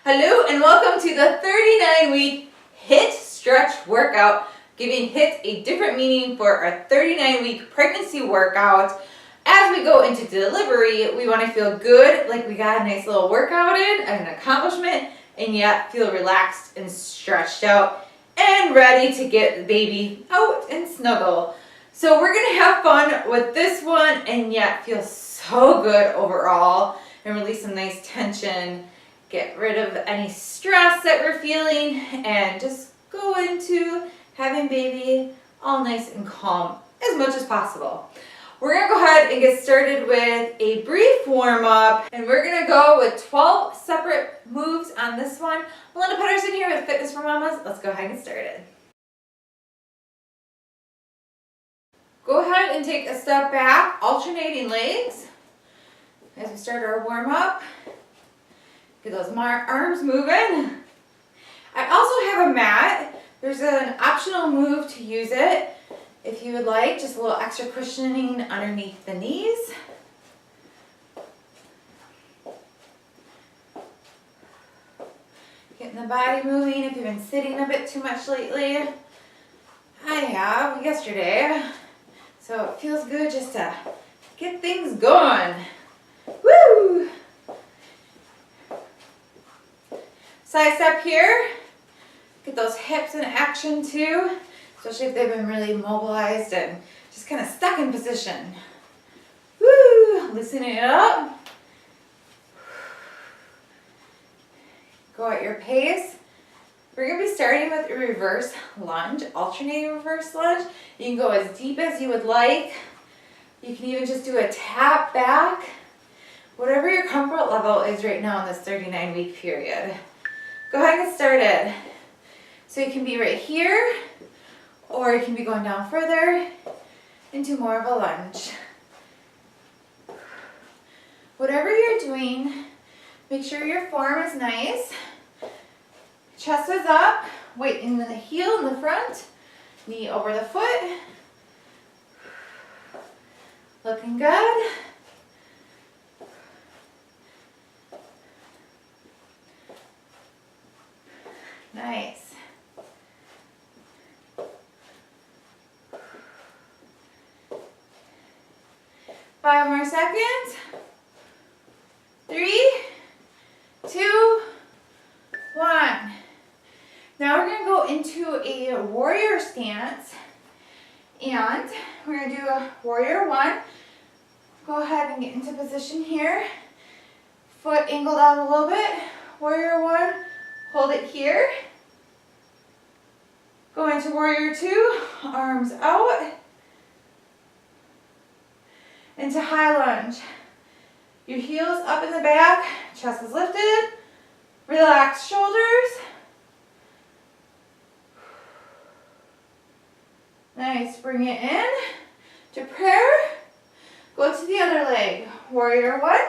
Hello and welcome to the 39-week HIIT stretch workout, giving HIIT a different meaning for our 39-week pregnancy workout. As we go into delivery, we want to feel good, like we got a nice little workout in, an accomplishment, and yet feel relaxed and stretched out and ready to get the baby out and snuggle. So we're going to have fun with this one and yet feel so good overall and release some nice tension. Get rid of any stress that we're feeling and just go into having baby all nice and calm as much as possible. We're going to go ahead and get started with a brief warm-up, and we're going to go with 12 separate moves on this one. Melinda Putter's in here with Fitness for Mamas. Let's go ahead and get started. Go ahead and take a step back, alternating legs as we start our warm-up. Get those arms moving. I also have a mat. There's an optional move to use it if you would like, just a little extra cushioning underneath the knees. Getting the body moving if you've been sitting a bit too much lately. I have yesterday, so it feels good just to get things going. Woo! Side step here. Get those hips in action too, especially if they've been really mobilized and just kind of stuck in position. Woo! Loosening it up. Go at your pace. We're going to be starting with a reverse lunge, alternating reverse lunge. You can go as deep as you would like. You can even just do a tap back. Whatever your comfort level is right now in this 39-week period. Go ahead and get started. So you can be right here, or you can be going down further into more of a lunge. Whatever you're doing, make sure your form is nice. Chest is up, weight in the heel in the front, knee over the foot. Looking good. Nice. Five more seconds. 3, 2, 1. Now we're going to go into a warrior stance, and we're going to do a warrior 1. Go ahead and get into position here. Foot angled out a little bit. Warrior 1. Hold it here. Go into warrior 2, arms out. Into high lunge. Your heels up in the back, chest is lifted. Relax shoulders. Nice, bring it in to prayer. Go to the other leg. Warrior 1.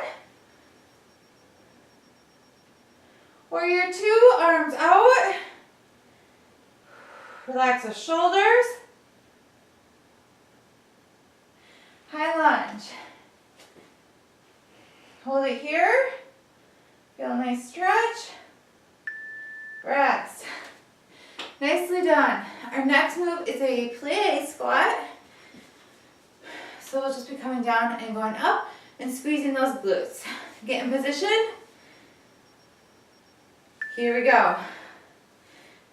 Warrior 2, arms out. Relax the shoulders. High lunge. Hold it here. Feel a nice stretch. Rest. Nicely done. Our next move is a plie squat. So we'll just be coming down and going up and squeezing those glutes. Get in position. Here we go.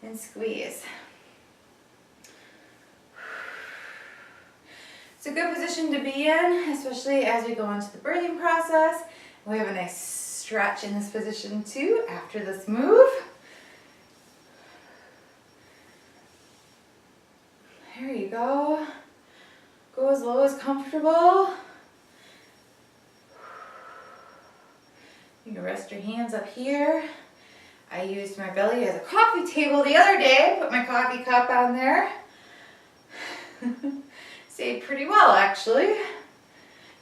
And squeeze. It's a good position to be in, especially as we go into the birthing process. We have a nice stretch in this position too after this move. There you go. Go as low as comfortable. You can rest your hands up here. I used my belly as a coffee table the other day. Put my coffee cup on there. Stayed pretty well, actually.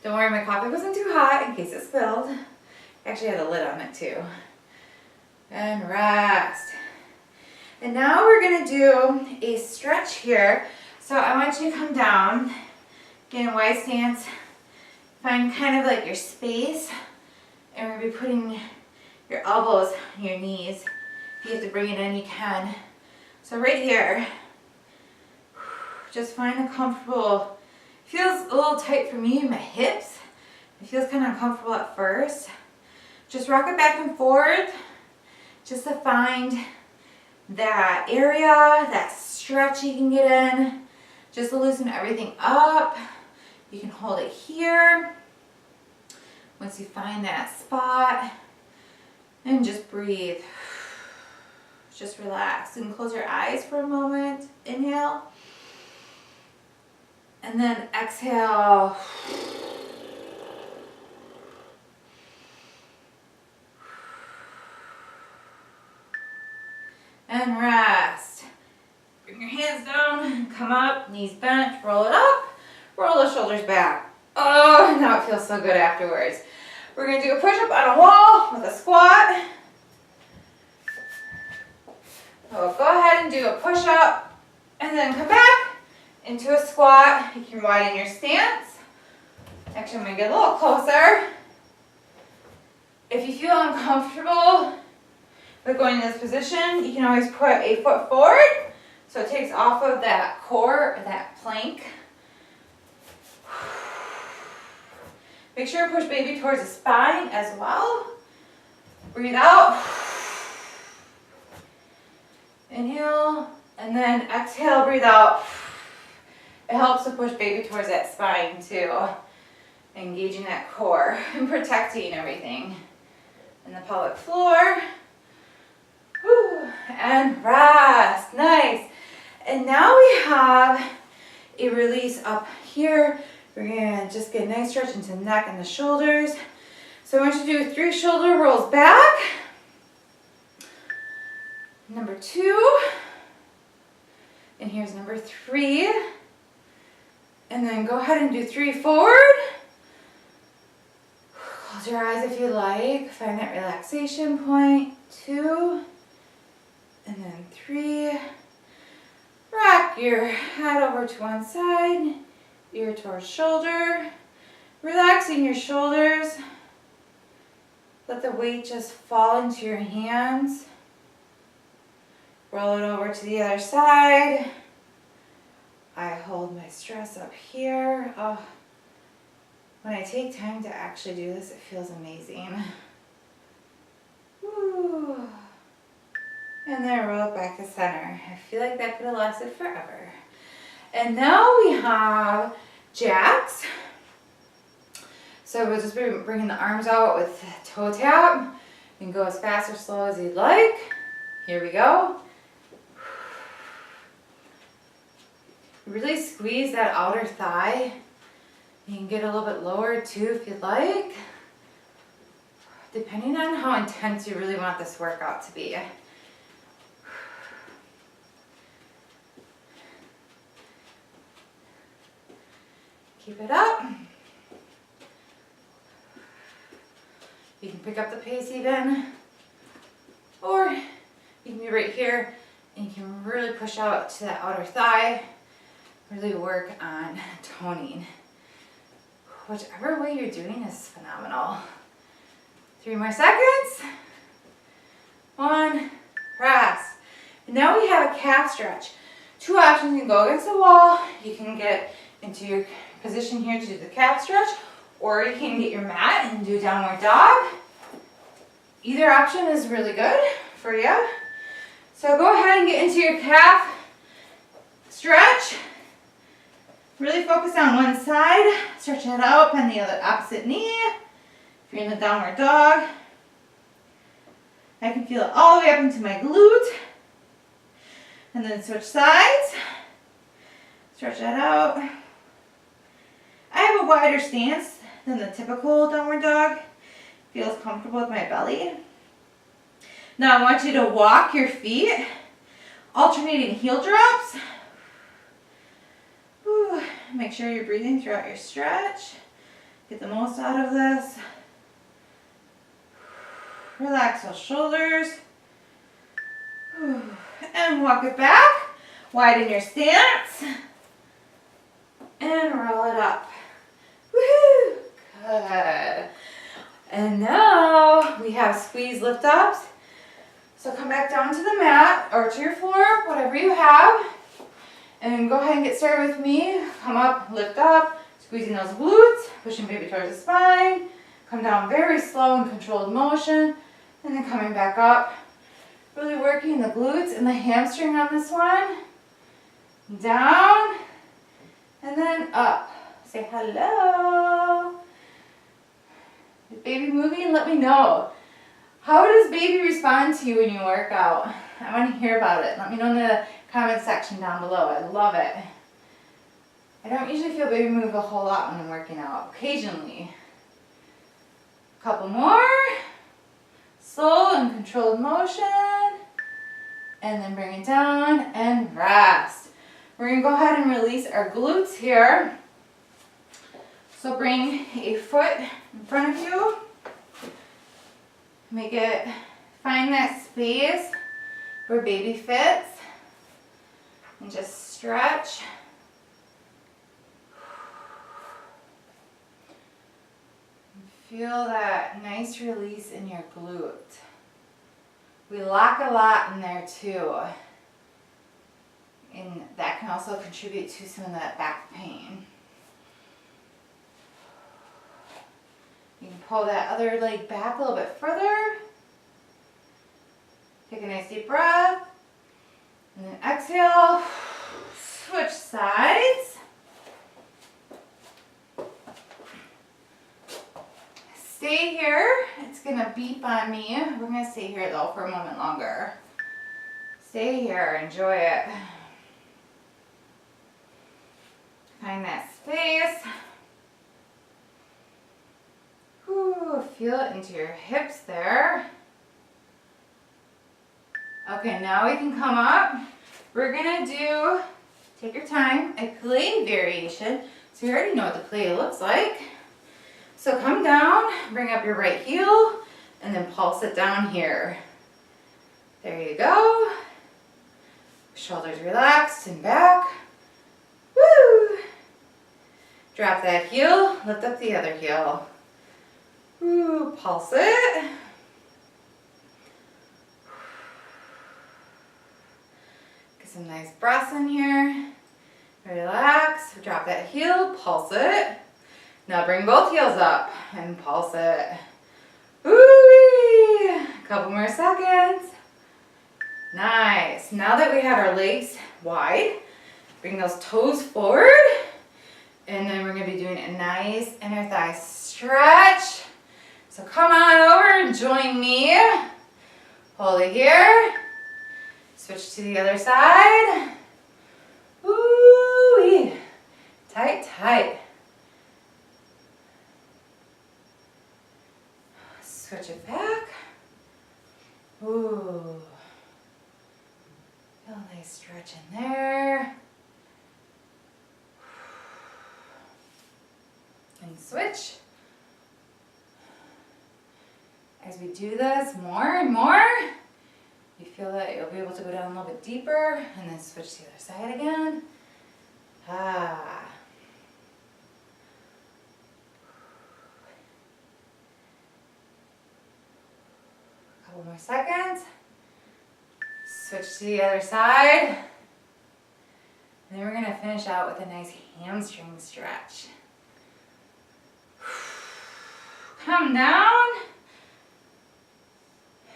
Don't worry, my coffee wasn't too hot in case it spilled. Actually had a lid on it too. And rest. And now we're going to do a stretch here. So I want you to come down, get in a wide stance, find kind of like your space, and we're going to be putting your elbows, your knees. If you have to bring it in, you can. So right here, just find a comfortable, feels a little tight for me in my hips. It feels kind of uncomfortable at first. Just rock it back and forth just to find that area, that stretch you can get in, just to loosen everything up. You can hold it here once you find that spot, and just breathe. Just relax and close your eyes for a moment. Inhale, and then exhale. And rest. Bring your hands down, come up, knees bent, roll it up, roll the shoulders back. Oh, now it feels so good afterwards. We're gonna do a push-up on a wall with a squat. So go ahead and do a push-up and then come back into a squat. You can widen your stance. Actually, I'm gonna get a little closer. If you feel uncomfortable with going in this position, you can always put a foot forward so it takes off of that core, or that plank. Make sure to push baby towards the spine as well. Breathe out. Inhale, and then exhale, breathe out. It helps to push baby towards that spine too, engaging that core and protecting everything in the pelvic floor. Whew. And rest. Nice. And now we have a release up here. We're going to just get a nice stretch into the neck and the shoulders. So I want you to do 3 shoulder rolls back. Number 2. And here's number 3. And then go ahead and do 3 forward. Close your eyes if you like. Find that relaxation point. 2. And then 3. Rock your head over to one side, ear towards shoulder. Relaxing your shoulders. Let the weight just fall into your hands. Roll it over to the other side. I hold my stress up here. Oh, when I take time to actually do this, it feels amazing. Woo. And then roll it back to center. I feel like that could have lasted forever. And now we have jacks. So we'll just be bringing the arms out with toe tap. You can go as fast or slow as you'd like. Here we go. Really squeeze that outer thigh. You can get a little bit lower too if you'd like, depending on how intense you really want this workout to be. Keep it up. You can pick up the pace even, or you can be right here and you can really push out to that outer thigh. Really work on toning. Whichever way you're doing is phenomenal. 3 more seconds. 1, rest. And now we have a calf stretch. 2 options. You can go against the wall. You can get into your position here to do the calf stretch, or you can get your mat and do downward dog. Either option is really good for you. So go ahead and get into your calf stretch. Really focus on one side. Stretch it out, bend the other opposite knee. If you're in the downward dog, I can feel it all the way up into my glute. And then switch sides. Stretch that out. I have a wider stance than the typical downward dog. Feels comfortable with my belly. Now I want you to walk your feet, alternating heel drops. Whew. Make sure you're breathing throughout your stretch. Get the most out of this. Relax those shoulders. Whew. And walk it back. Widen your stance. And roll it up. Woohoo! Good. And now we have squeeze lift ups. So come back down to the mat or to your floor, whatever you have. And go ahead and get started with me. Come up, lift up, squeezing those glutes, pushing baby towards the spine. Come down very slow and controlled motion. And then coming back up. Really working the glutes and the hamstring on this one. Down. And then up. Say hello. Is baby moving? Let me know. How does baby respond to you when you work out? I want to hear about it. Let me know in the comment section down below. I love it. I don't usually feel baby move a whole lot when I'm working out. Occasionally. A couple more. Slow and controlled motion. And then bring it down and rest. We're going to go ahead and release our glutes here. So bring a foot in front of you. Find that space where baby fits. And just stretch. Feel that nice release in your glute. We lock a lot in there too. And that can also contribute to some of that back pain. You can pull that other leg back a little bit further. Take a nice deep breath. And then exhale. Switch sides. Stay here. It's going to beep on me. We're going to stay here though for a moment longer. Stay here. Enjoy it. Find that space. Whew, feel it into your hips there. Okay, now we can come up. We're going to take your time, a play variation. So you already know what the play looks like. So come down, bring up your right heel, and then pulse it down here. There you go. Shoulders relaxed and back. Woo! Drop that heel, lift up the other heel. Woo, pulse it. Get some nice breaths in here. Relax, drop that heel, pulse it. Now bring both heels up and pulse it. Woo-wee! Couple more seconds. Nice. Now that we have our legs wide, bring those toes forward. And then we're going to be doing a nice inner thigh stretch. So come on over and join me. Hold it here. Switch to the other side. Woo-wee. Tight, tight. Switch it back. Ooh. Feel a nice stretch in there. And switch. As we do this more and more, you feel that you'll be able to go down a little bit deeper and then switch to the other side again. Ah. Couple more seconds. Switch to the other side. And then we're going to finish out with a nice hamstring stretch. Come down.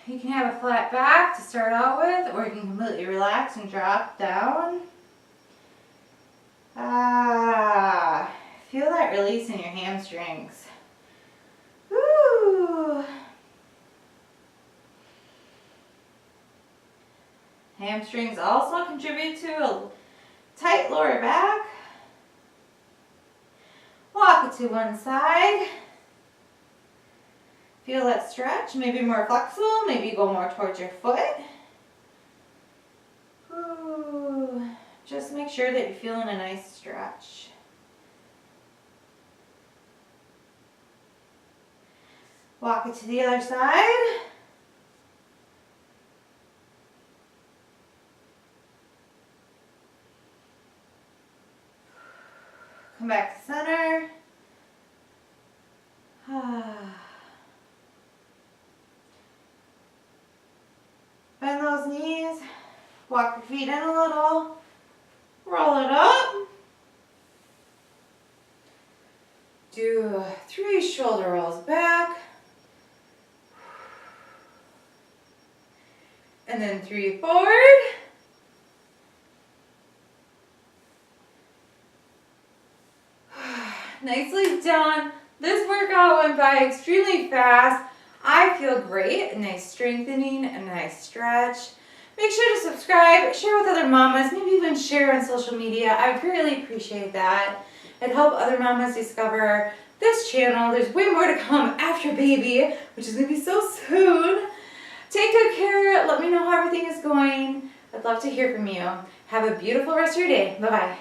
You can have a flat back to start out with, or you can completely relax and drop down. Ah, feel that release in your hamstrings. Woo. Hamstrings also contribute to a tight lower back. Walk it to one side. Feel that stretch, maybe more flexible, maybe go more towards your foot. Ooh. Just make sure that you're feeling a nice stretch. Walk it to the other side. Come back to center. those knees. Walk your feet in a little. Roll it up. Do 3 shoulder rolls back. And then 3 forward. Nicely done. This workout went by extremely fast. I feel great. A nice strengthening, a nice stretch. Make sure to subscribe, share with other mamas, maybe even share on social media. I would greatly appreciate that. It'd help other mamas discover this channel. There's way more to come after baby, which is going to be so soon. Take good care. Let me know how everything is going. I'd love to hear from you. Have a beautiful rest of your day. Bye-bye.